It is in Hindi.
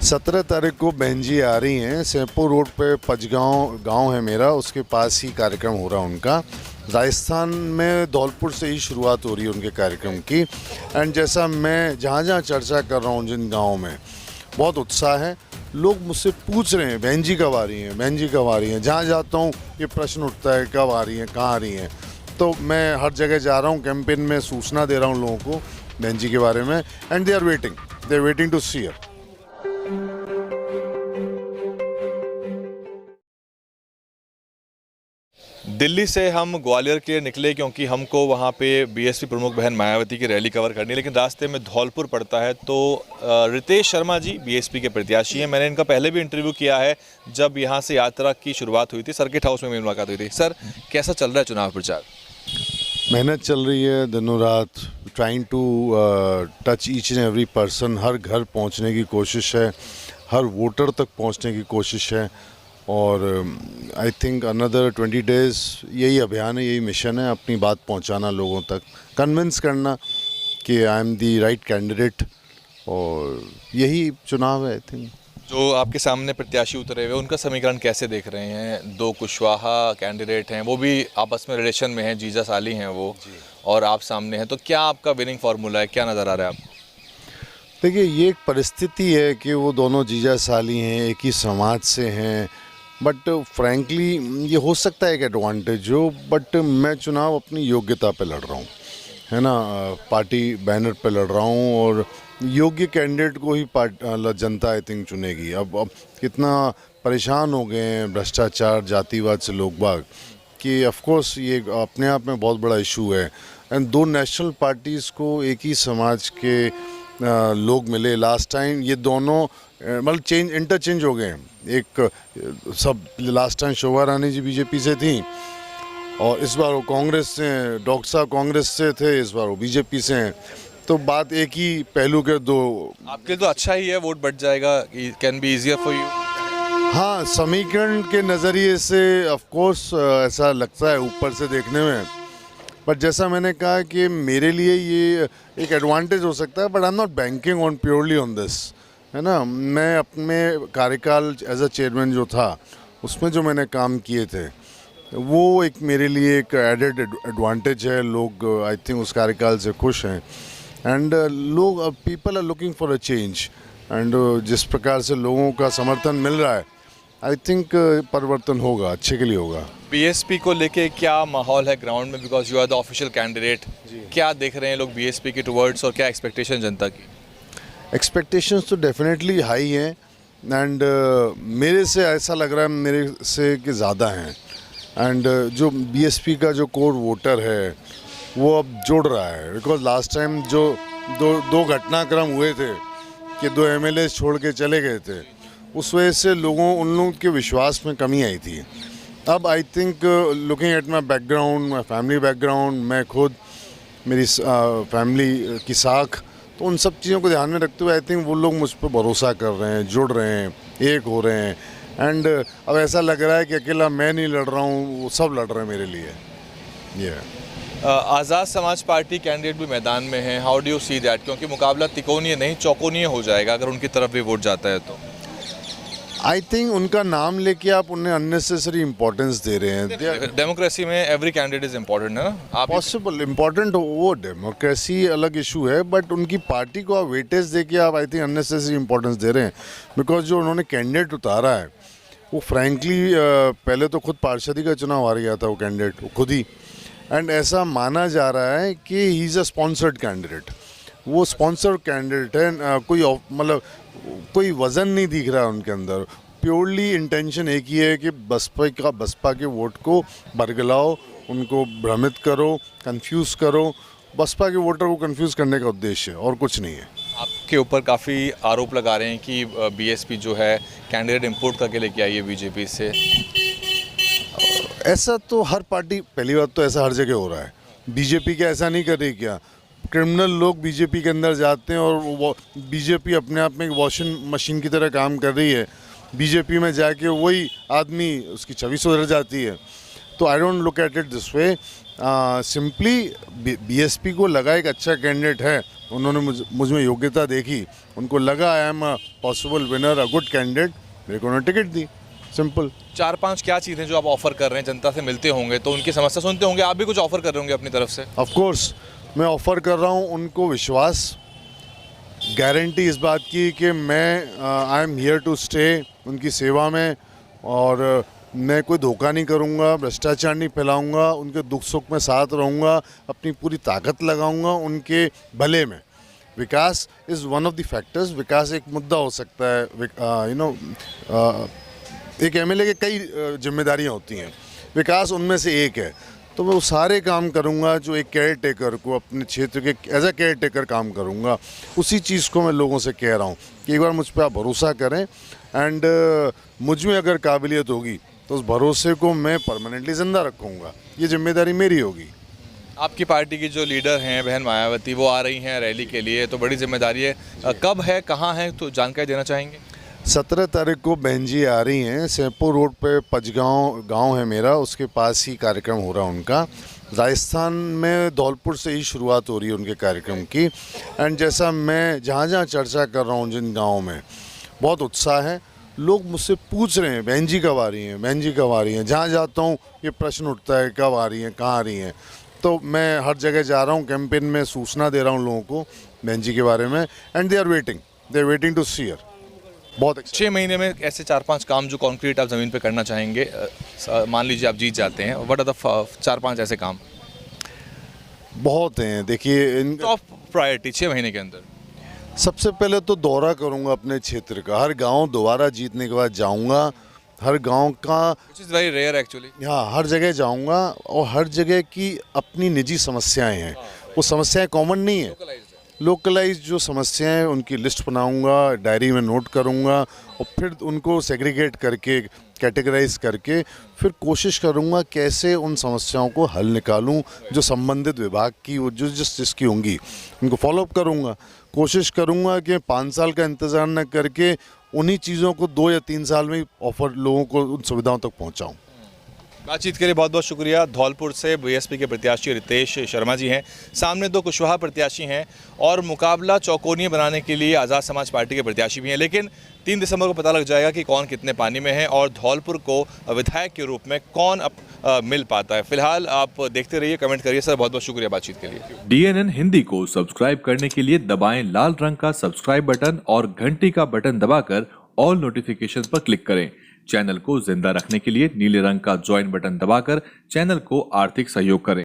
17 तारीख को बहन जी आ रही हैं। सेमपुर रोड पे पचगांव गांव है मेरा, उसके पास ही कार्यक्रम हो रहा है उनका। राजस्थान में धौलपुर से ही शुरुआत हो रही है उनके कार्यक्रम की। एंड जैसा मैं जहाँ जहाँ चर्चा कर रहा हूँ, जिन गाँव में बहुत उत्साह है, लोग मुझसे पूछ रहे हैं बहन जी कब आ रही हैं, बहन जी कब आ रही हैं। जहाँ जाता हूँ ये प्रश्न उठता है कब आ रही हैं, कहाँ आ रही हैं। तो मैं हर जगह जा रहा हूँ, कैंपेन में सूचना दे रहा हूँ लोगों को बहन जी के बारे में। And they are waiting to see her. Delhi से हम ग्वालियर के लिए निकले क्योंकि हमको वहाँ पे बीएसपी प्रमुख बहन मायावती की रैली कवर करनी है, लेकिन रास्ते में धौलपुर पड़ता है। तो रितेश शर्मा जी बीएसपी के प्रत्याशी हैं। मैंने इनका पहले भी इंटरव्यू किया है जब यहाँ से यात्रा की शुरुआत हुई थी, सर्किट हाउस में मेरी मुलाकात हुई थी। सर, कैसा चल रहा है चुनाव प्रचार? मेहनत चल रही है दिनों रात, trying to touch each and every person. हर घर पहुँचने की कोशिश है, हर वोटर तक पहुँचने की कोशिश है। और आई थिंक अनदर 20 डेज़ यही अभियान है, यही मिशन है, अपनी बात पहुंचाना लोगों तक, कन्विंस करना कि I am the right candidate. और यही चुनाव है। आई थिंक जो आपके सामने प्रत्याशी उतरे हुए उनका समीकरण कैसे देख रहे हैं? दो कुशवाहा कैंडिडेट हैं, वो भी आपस में रिलेशन में हैं, जीजा साली हैं वो, और आप सामने हैं। तो क्या आपका विनिंग फार्मूला है, क्या नज़र आ रहा है आपको? देखिए, ये एक परिस्थिति है कि वो दोनों जीजा साली हैं, एक ही समाज से हैं। बट फ्रैंकली ये हो सकता है एक एडवांटेज हो, बट मैं चुनाव अपनी योग्यता पे लड़ रहा हूँ, है ना। पार्टी बैनर पे लड़ रहा हूँ और योग्य कैंडिडेट को ही जनता आई थिंक चुनेगी। अब कितना परेशान हो गए हैं भ्रष्टाचार, जातिवाद से लोग बाग, कि ऑफ कोर्स ये अपने आप में बहुत बड़ा इशू है। एंड दो नेशनल पार्टीज़ को एक ही समाज के लोग मिले लास्ट टाइम, ये दोनों मतलब इंटरचेंज हो गए हैं। एक सब लास्ट टाइम शोभा रानी जी बीजेपी से थी और इस बार वो कांग्रेस से हैं। डॉक्टर साहब कांग्रेस से थे, इस बार वो बीजेपी से हैं। तो बात एक ही पहलू के दो। आपके तो अच्छा ही है, वोट बढ़ जाएगा, can be easier for you. हाँ, समीकरण के नज़रिए से ऑफ कोर्स ऐसा लगता है ऊपर से देखने में। बट जैसा मैंने कहा कि मेरे लिए ये एक एडवांटेज हो सकता है, but I am not banking on purely on this, है ना। मैं अपने कार्यकाल एज अ चेयरमैन जो था उसमें जो मैंने काम किए थे वो एक मेरे लिए एक एडेड एडवांटेज है। लोग आई थिंक उस कार्यकाल से खुश हैं। एंड लोग people are looking for a change. And जिस प्रकार से लोगों का समर्थन मिल रहा है, आई थिंक परिवर्तन होगा, अच्छे के लिए होगा। बीएसपी को लेके क्या माहौल है ग्राउंड में? Because you are the official candidate, क्या देख रहे हैं लोग बीएसपी के टुवर्ड्स और क्या एक्सपेक्टेशन जनता की? एक्सपेक्टेशंस तो डेफिनेटली हाई हैं। एंड मेरे से ऐसा लग रहा है मेरे से कि ज़्यादा हैं। एंड जो बीएसपी का जो कोर वोटर है वो अब जुड़ रहा है। बिकॉज लास्ट टाइम जो दो घटनाक्रम हुए थे कि 2 एमएलए छोड़ के चले गए थे, उस वजह से उन लोगों के विश्वास में कमी आई थी। अब I think looking at my background, my family background, मैं खुद, मेरी फैमिली की साख, तो उन सब चीज़ों को ध्यान में रखते हुए आई थिंक वो लोग मुझ पर भरोसा कर रहे हैं, जुड़ रहे हैं, एक हो रहे हैं। एंड अब ऐसा लग रहा है कि अकेला मैं नहीं लड़ रहा हूँ, वो सब लड़ रहे हैं मेरे लिए। ये आज़ाद समाज पार्टी कैंडिडेट भी मैदान में हैं। How do you see that? क्योंकि मुकाबला तिकोनीय नहीं चौकोनीय हो जाएगा अगर उनकी तरफ भी वोट जाता है तो। आई थिंक उनका नाम लेके आप उन्हें अननेसेसरी इंपॉर्टेंस दे रहे हैं। डेमोक्रेसी में एवरी कैंडिडेट इज इम्पोर्टेंट, है ना। आप पॉसिबल इम्पोर्टेंट हो, वो डेमोक्रेसी अलग इशू है, बट उनकी पार्टी को आप वेटेज दे के आप आई थिंक अननेसेसरी इंपॉर्टेंस दे रहे हैं। बिकॉज जो उन्होंने कैंडिडेट उतारा है वो फ्रैंकली पहले तो खुद पार्षदी का चुनाव हार गया था वो कैंडिडेट, खुद ही। एंड ऐसा माना जा रहा है कि he is a sponsored candidate. वो स्पॉन्सर्ड कैंडिडेट है, मतलब कोई वज़न नहीं दिख रहा है उनके अंदर। प्योरली इंटेंशन एक ही है कि बसपा के वोट को बरगलाओ, उनको भ्रमित करो, कंफ्यूज करो। बसपा के वोटर को कंफ्यूज करने का उद्देश्य है और कुछ नहीं है। आपके ऊपर काफ़ी आरोप लगा रहे हैं कि बीएसपी जो है कैंडिडेट इंपोर्ट करके लेके आई है बीजेपी से। ऐसा तो हर पार्टी, पहली बात तो ऐसा हर जगह हो रहा है। बीजेपी क्या ऐसा नहीं कर रही क्या? क्रिमिनल लोग बीजेपी के अंदर जाते हैं और बीजेपी अपने आप में एक वॉशिंग मशीन की तरह काम कर रही है। बीजेपी में जाके वही आदमी, उसकी छवि सुधर जाती है। तो I don't look at it this way simply BSP को लगा एक अच्छा कैंडिडेट है, उन्होंने मुझ में योग्यता देखी, उनको लगा I am a possible winner, a good candidate, मेरे को उन्होंने टिकट दी, सिंपल। 4-5 क्या चीज़ें जो आप ऑफर कर रहे हैं, जनता से मिलते होंगे तो उनकी समस्या सुनते होंगे, आप भी कुछ ऑफर कर रहे होंगे अपनी तरफ से? ऑफ कोर्स मैं ऑफ़र कर रहा हूँ उनको विश्वास, गारंटी इस बात की कि मैं I am here to stay उनकी सेवा में, और मैं कोई धोखा नहीं करूँगा, भ्रष्टाचार नहीं फैलाऊँगा, उनके दुख सुख में साथ रहूँगा, अपनी पूरी ताकत लगाऊँगा उनके भले में। Vikas is one of the factors, विकास एक मुद्दा हो सकता है, एक एमएलए के कई जिम्मेदारियां होती हैं, विकास उनमें से एक है। तो मैं वो सारे काम करूंगा जो एक केयर टेकर को अपने क्षेत्र के एज अ केयर टेकर काम करूंगा। उसी चीज़ को मैं लोगों से कह रहा हूँ कि एक बार मुझ पर आप भरोसा करें, एंड मुझ में अगर काबिलियत होगी तो उस भरोसे को मैं परमानेंटली ज़िंदा रखूँगा, ये जिम्मेदारी मेरी होगी। आपकी पार्टी की जो लीडर हैं बहन मायावती, वो आ रही हैं रैली के लिए, तो बड़ी जिम्मेदारी है। कब है, कहाँ है, तो जानकारी देना चाहेंगे? 17 तारीख को बहन जी आ रही हैं, सैदपुर रोड पे पचगांव गांव है मेरा, उसके पास ही कार्यक्रम हो रहा है उनका। राजस्थान में धौलपुर से ही शुरुआत हो रही है उनके कार्यक्रम की, एंड जैसा मैं जहाँ जहाँ चर्चा कर रहा हूँ जिन गाँव में बहुत उत्साह है, लोग मुझसे पूछ रहे हैं बहन जी कब आ रही हैं, बहन जी कब आ रही हैं। जहाँ जाता हूँ ये प्रश्न उठता है कब आ रही हैं, कहाँ आ रही हैं। तो मैं हर जगह जा रहा हूँ, कैंपेन में सूचना दे रहा हूँ लोगों को बहन जी के बारे में, and they are waiting to see her. बहुत 6 महीने में ऐसे 4-5 काम जो कॉन्क्रीट आप ज़मीन पे करना चाहेंगे, मान लीजिए आप जीत जाते हैं, व्हाट आर द 4-5 ऐसे काम बहुत हैं। देखिए टॉप प्रायोरिटी 6 महीने के अंदर? सबसे पहले तो दौरा करूंगा अपने क्षेत्र का, हर गांव दोबारा जीतने के बाद जाऊंगा, हर गांव का, which is very rare actually. हाँ हर जगह जाऊंगा, और हर जगह की अपनी निजी समस्याएं हैं, वो समस्याएं कॉमन नहीं है, लोकलाइज जो समस्याएं हैं उनकी लिस्ट बनाऊंगा, डायरी में नोट करूंगा, और फिर उनको सेग्रीगेट करके कैटेगराइज करके फिर कोशिश करूंगा कैसे उन समस्याओं को हल निकालूं, जो संबंधित विभाग की वो जो जिसकी होंगी उनको फॉलोअप करूंगा। कोशिश करूंगा कि 5 साल का इंतज़ार न करके उन्हीं चीज़ों को 2 या 3 साल में ऑफर लोगों को उन सुविधाओं तक पहुंचाऊं। बातचीत के लिए बहुत बहुत शुक्रिया। धौलपुर से बीएसपी के प्रत्याशी रितेश शर्मा जी हैं। सामने 2 कुशवाहा प्रत्याशी हैं और मुकाबला चौकोनीय बनाने के लिए आज़ाद समाज पार्टी के प्रत्याशी भी हैं, लेकिन 3 दिसंबर को पता लग जाएगा कि कौन कितने पानी में है और धौलपुर को विधायक के रूप में कौन मिल पाता है। फिलहाल आप देखते रहिए, कमेंट करिए। सर बहुत बहुत शुक्रिया बातचीत के लिए। DNN हिंदी को सब्सक्राइब करने के लिए दबाएं लाल रंग का सब्सक्राइब बटन और घंटी का बटन दबाकर ऑल नोटिफिकेशन पर क्लिक करें। चैनल को जिंदा रखने के लिए नीले रंग का ज्वाइन बटन दबाकर चैनल को आर्थिक सहयोग करें।